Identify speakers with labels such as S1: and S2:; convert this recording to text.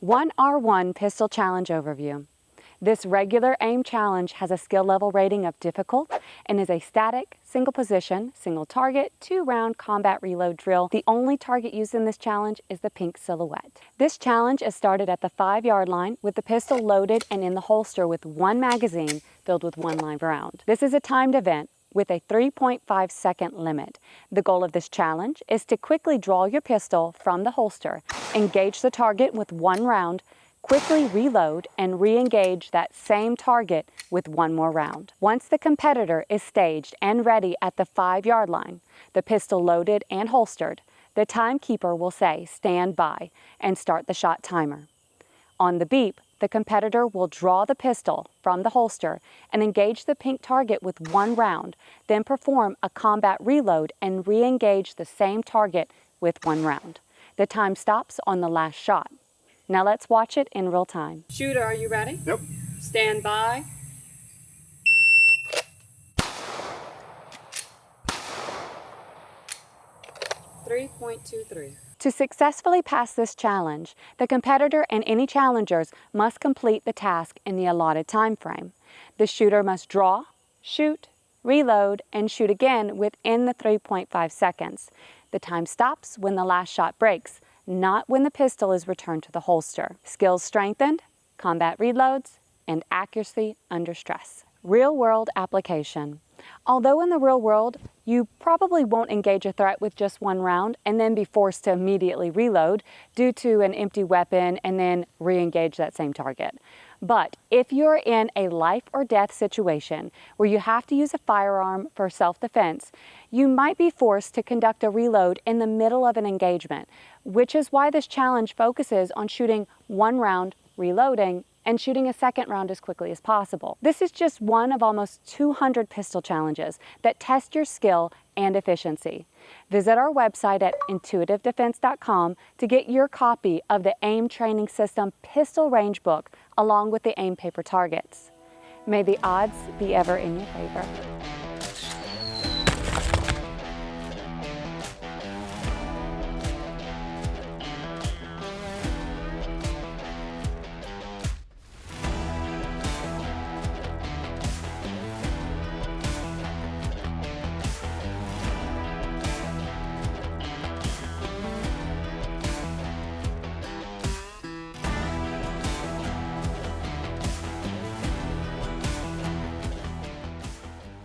S1: 1R1 Pistol Challenge Overview. This regular AIM challenge has a skill level rating of difficult and is a static, single position, single target, 2-round combat reload drill. The only target used in this challenge is the pink silhouette. This challenge is started at the 5-yard line with the pistol loaded and in the holster with 1 magazine filled with 1 live round. This is a timed event with a 3.5 second limit. The goal of this challenge is to quickly draw your pistol from the holster, engage the target with 1 round, quickly reload and re-engage that same target with 1 more round. Once the competitor is staged and ready at the 5-yard line, the pistol loaded and holstered, the timekeeper will say "stand by" and start the shot timer. On the beep, the competitor will draw the pistol from the holster and engage the pink target with 1 round, then perform a combat reload and re-engage the same target with 1 round. The time stops on the last shot. Now let's watch it in real time. Shooter, are you ready?
S2: Yep.
S1: Stand by. .23. To successfully pass this challenge, the competitor and any challengers must complete the task in the allotted time frame. The shooter must draw, shoot, reload, and shoot again within the 3.5 seconds. The time stops when the last shot breaks, not when the pistol is returned to the holster. Skills strengthened, combat reloads, and accuracy under stress. Real-world application. Although in the real world, you probably won't engage a threat with just 1 round and then be forced to immediately reload due to an empty weapon and then re-engage that same target. But if you're in a life or death situation where you have to use a firearm for self-defense, you might be forced to conduct a reload in the middle of an engagement, which is why this challenge focuses on shooting 1 round, reloading, and shooting a 2nd round as quickly as possible. This is just one of almost 200 pistol challenges that test your skill and efficiency. Visit our website at intuitivedefense.com to get your copy of the AIM Training System Pistol Range Book along with the AIM paper targets. May the odds be ever in your favor.